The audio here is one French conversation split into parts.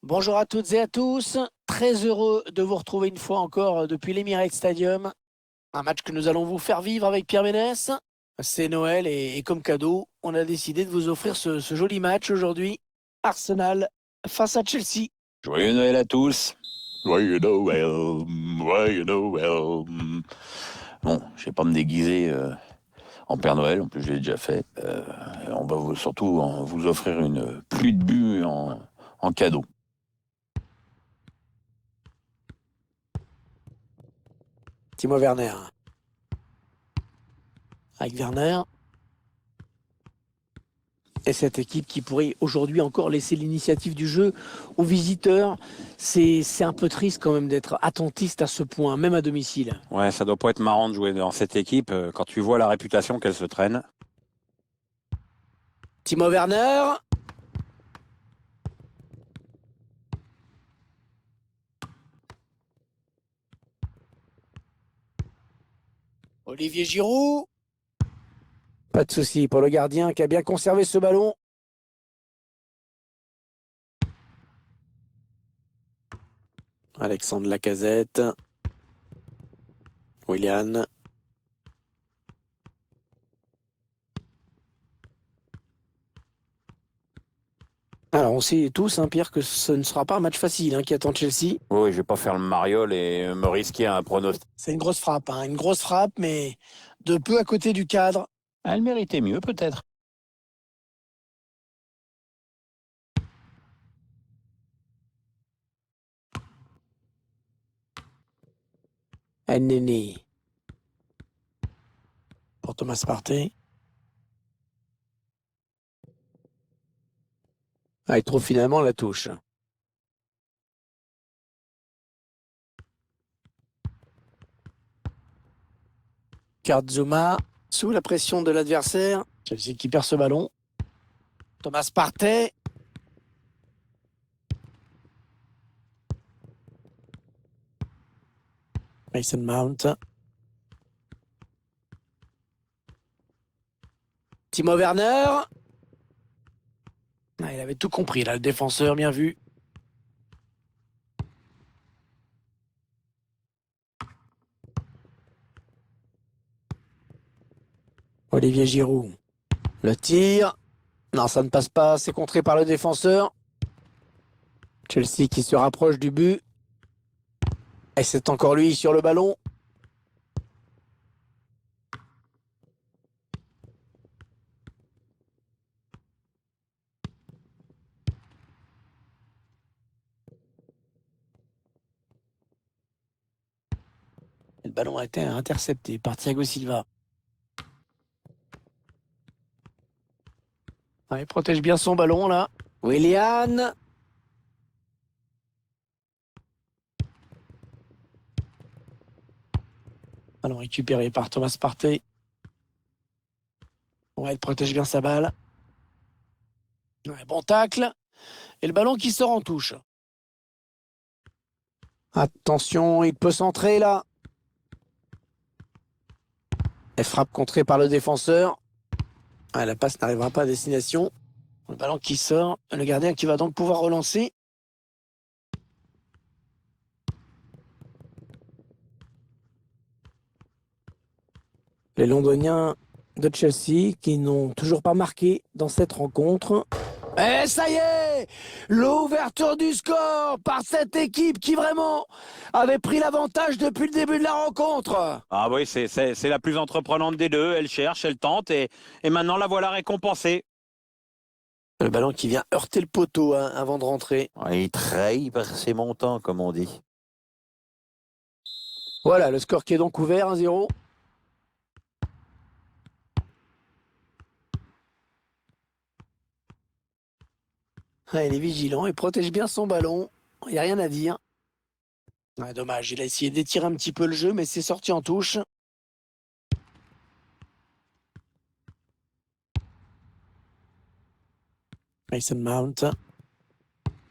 Bonjour à toutes et à tous. Très heureux de vous retrouver une fois encore depuis l'Emirates Stadium. Un match que nous allons vous faire vivre avec Pierre Ménès. C'est Noël et comme cadeau, on a décidé de vous offrir ce joli match aujourd'hui. Arsenal face à Chelsea. Joyeux Noël à tous. Joyeux Noël, joyeux Noël. Bon, je vais pas me déguiser en Père Noël, en plus je l'ai déjà fait. On va surtout vous offrir une pluie de buts en cadeau. Timo Werner. Avec Werner. Et cette équipe qui pourrait aujourd'hui encore laisser l'initiative du jeu aux visiteurs. C'est un peu triste quand même d'être attentiste à ce point, même à domicile. Ouais, ça doit pas être marrant de jouer dans cette équipe quand tu vois la réputation qu'elle se traîne. Timo Werner. Olivier Giroud. Pas de souci pour le gardien qui a bien conservé ce ballon. Alexandre Lacazette. Willian. Alors on sait tous, hein, Pierre, que ce ne sera pas un match facile qui attend Chelsea. Oui, je vais pas faire le mariole et me risquer à un pronostic. C'est une grosse frappe, mais de peu à côté du cadre. Elle méritait mieux peut-être. Nene. Pour Thomas Partey. Il trouve finalement la touche. Zuma, sous la pression de l'adversaire. Chelsea qui perd ce ballon. Thomas Partey. Mason Mount. Timo Werner. Il avait tout compris là, le défenseur, bien vu. Olivier Giroud. Le tir. Non, ça ne passe pas. C'est contré par le défenseur. Chelsea qui se rapproche du but. Et c'est encore lui sur le ballon. Le ballon a été intercepté par Thiago Silva. Il protège bien son ballon là. Willian. Ballon récupéré par Thomas Partey. Ouais, il protège bien sa balle. Ouais, bon tacle. Et le ballon qui sort en touche. Attention, il peut centrer là. Et frappe contrée par le défenseur. La passe n'arrivera pas à destination. Le ballon qui sort. Le gardien qui va donc pouvoir relancer. Les Londoniens de Chelsea qui n'ont toujours pas marqué dans cette rencontre. Et ça y est, l'ouverture du score par cette équipe qui vraiment avait pris l'avantage depuis le début de la rencontre. Ah oui, c'est la plus entreprenante des deux. Elle cherche, elle tente et maintenant la voilà récompensée. Le ballon qui vient heurter le poteau avant de rentrer. Il trahit par ses montants, comme on dit. Voilà, le score qui est donc ouvert, 1-0. Il est vigilant, il protège bien son ballon. Il n'y a rien à dire. Dommage, il a essayé d'étirer un petit peu le jeu, mais c'est sorti en touche. Mason Mount.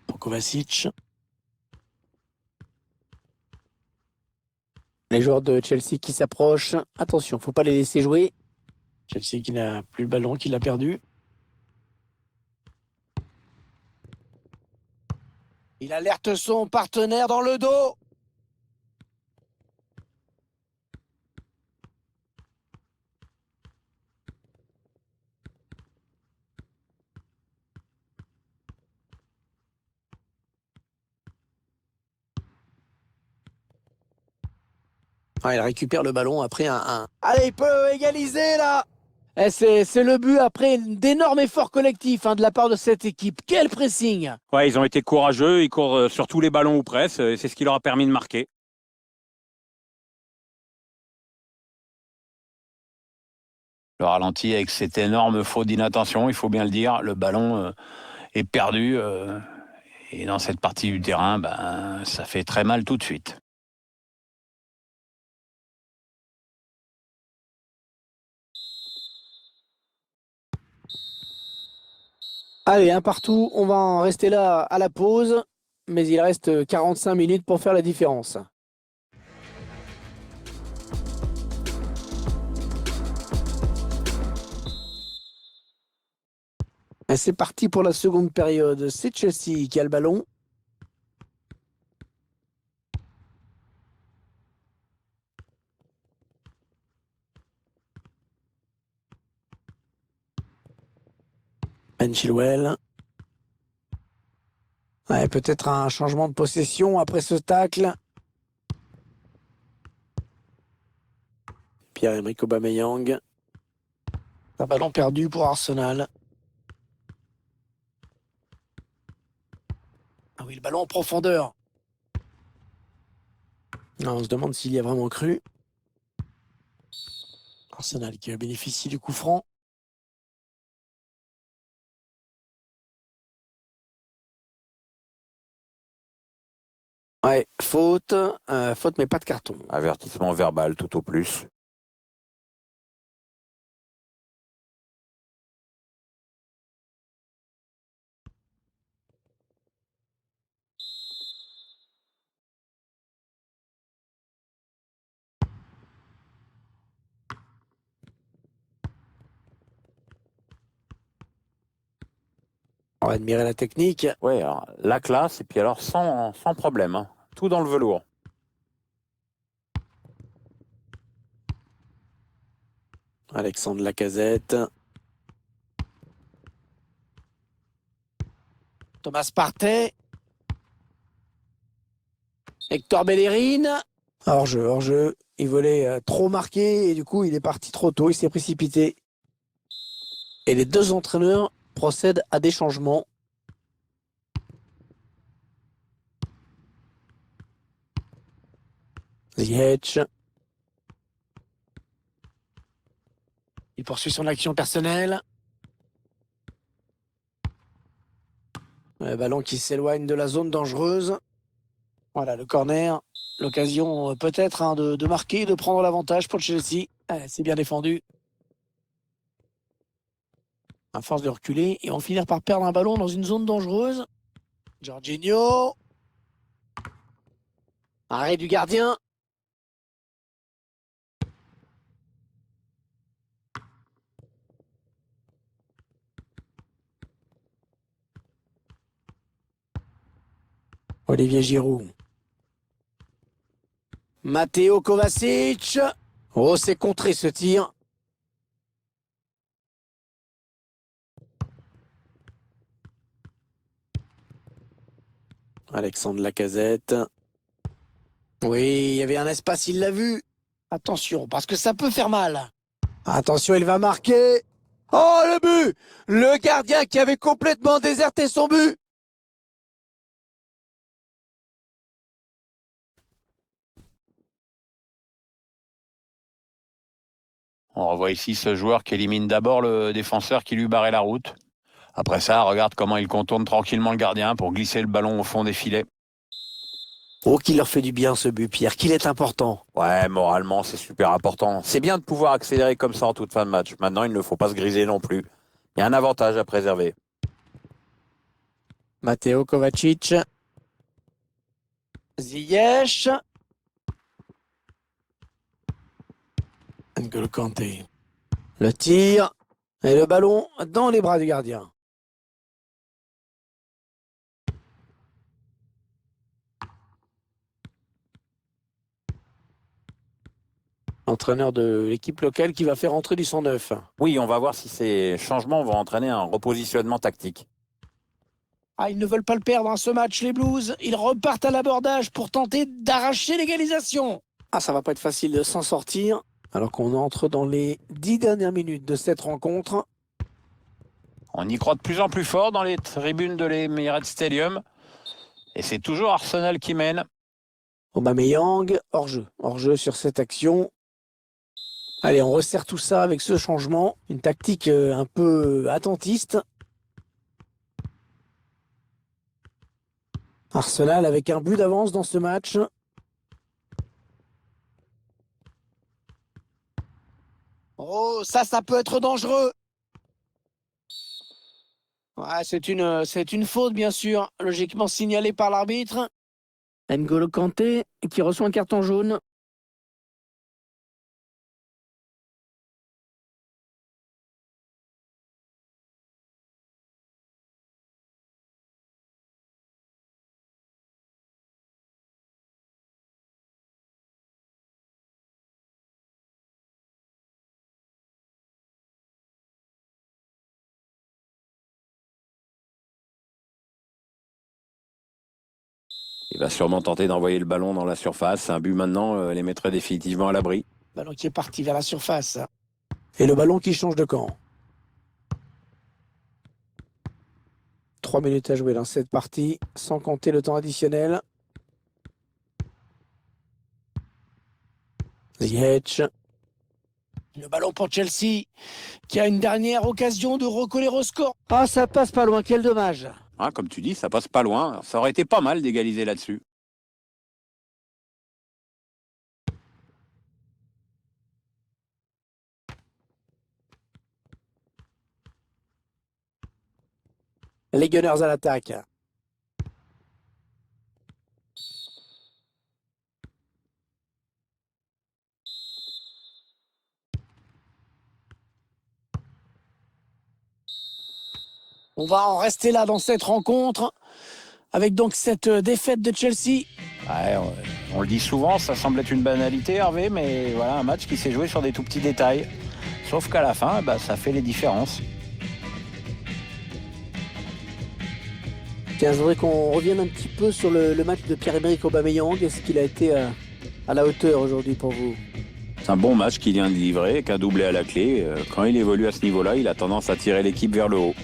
Pour Kovacic. Les joueurs de Chelsea qui s'approchent. Attention, faut pas les laisser jouer. Chelsea qui n'a plus le ballon, qui l'a perdu. Il alerte son partenaire dans le dos. Ah, il récupère le ballon après un. Allez, il peut égaliser là. Et c'est le but après d'énormes efforts collectifs de la part de cette équipe. Quel pressing! Ouais, ils ont été courageux, ils courent sur tous les ballons ou presque, et c'est ce qui leur a permis de marquer. Le ralenti avec cette énorme faute d'inattention, il faut bien le dire. Le ballon est perdu. Et dans cette partie du terrain, ça fait très mal tout de suite. Allez, un partout, on va en rester là à la pause, mais il reste 45 minutes pour faire la différence. Et c'est parti pour la seconde période. C'est Chelsea qui a le ballon. Ben Chilwell. Ouais, peut-être un changement de possession après ce tacle. Pierre-Emerick Aubameyang. Un ballon perdu pour Arsenal. Ah oui, le ballon en profondeur. Non, on se demande s'il y a vraiment cru. Arsenal qui bénéficie du coup franc. Ouais, faute. Faute, mais pas de carton. Avertissement verbal tout au plus. On va admirer la technique. Ouais, alors, la classe, et puis alors sans problème. Hein. Tout dans le velours. Alexandre Lacazette. Thomas Partey. Hector Bellerin. Hors-jeu, hors-jeu. Il voulait trop marquer et du coup, il est parti trop tôt. Il s'est précipité. Et les deux entraîneurs procèdent à des changements. Ziyech. Il poursuit son action personnelle. Le ballon qui s'éloigne de la zone dangereuse. Voilà, le corner. L'occasion peut-être de marquer, de prendre l'avantage pour Chelsea. C'est bien défendu. À force de reculer, ils vont finir par perdre un ballon dans une zone dangereuse. Jorginho. Arrêt du gardien. Olivier Giroud. Matteo Kovacic. Oh, c'est contré ce tir. Alexandre Lacazette. Oui, il y avait un espace, il l'a vu. Attention, parce que ça peut faire mal. Attention, il va marquer. Oh, le but! Le gardien qui avait complètement déserté son but. On revoit ici ce joueur qui élimine d'abord le défenseur qui lui barrait la route. Après ça, regarde comment il contourne tranquillement le gardien pour glisser le ballon au fond des filets. Oh, qu'il leur fait du bien ce but, Pierre, qu'il est important. Ouais, moralement, c'est super important. C'est bien de pouvoir accélérer comme ça en toute fin de match. Maintenant, il ne faut pas se griser non plus. Il y a un avantage à préserver. Matteo Kovacic. Ziyech. N'Golo Kanté. Le tir. Et le ballon dans les bras du gardien. L'entraîneur de l'équipe locale qui va faire entrer du 109. Oui, on va voir si ces changements vont entraîner un repositionnement tactique. Ah, ils ne veulent pas le perdre, ce match, les Blues. Ils repartent à l'abordage pour tenter d'arracher l'égalisation. Ah, ça va pas être facile de s'en sortir. Alors qu'on entre dans les 10 dernières minutes de cette rencontre. On y croit de plus en plus fort dans les tribunes de l'Emirates Stadium. Et c'est toujours Arsenal qui mène. Aubameyang, hors-jeu. Hors-jeu sur cette action. Allez, on resserre tout ça avec ce changement. Une tactique un peu attentiste. Arsenal avec un but d'avance dans ce match. Oh, ça peut être dangereux. Ouais, c'est une faute, bien sûr, logiquement signalée par l'arbitre. N'Golo Kanté qui reçoit un carton jaune. Il va sûrement tenter d'envoyer le ballon dans la surface. Un but maintenant les mettrait définitivement à l'abri. Ballon qui est parti vers la surface. Et le ballon qui change de camp. 3 minutes à jouer dans cette partie, sans compter le temps additionnel. Ziyech. Le ballon pour Chelsea, qui a une dernière occasion de recoller au score. Ah, ça passe pas loin, quel dommage. Ah, comme tu dis, ça passe pas loin. Ça aurait été pas mal d'égaliser là-dessus. Les Gunners à l'attaque. On va en rester là dans cette rencontre, avec donc cette défaite de Chelsea. Ouais, on le dit souvent, ça semble être une banalité, Hervé, mais voilà, un match qui s'est joué sur des tout petits détails. Sauf qu'à la fin, ça fait les différences. Tiens, je voudrais qu'on revienne un petit peu sur le match de Pierre-Emerick Aubameyang. Est-ce qu'il a été à la hauteur aujourd'hui pour vous? C'est un bon match qu'il vient de livrer, qu'un doublé à la clé. Quand il évolue à ce niveau-là, il a tendance à tirer l'équipe vers le haut.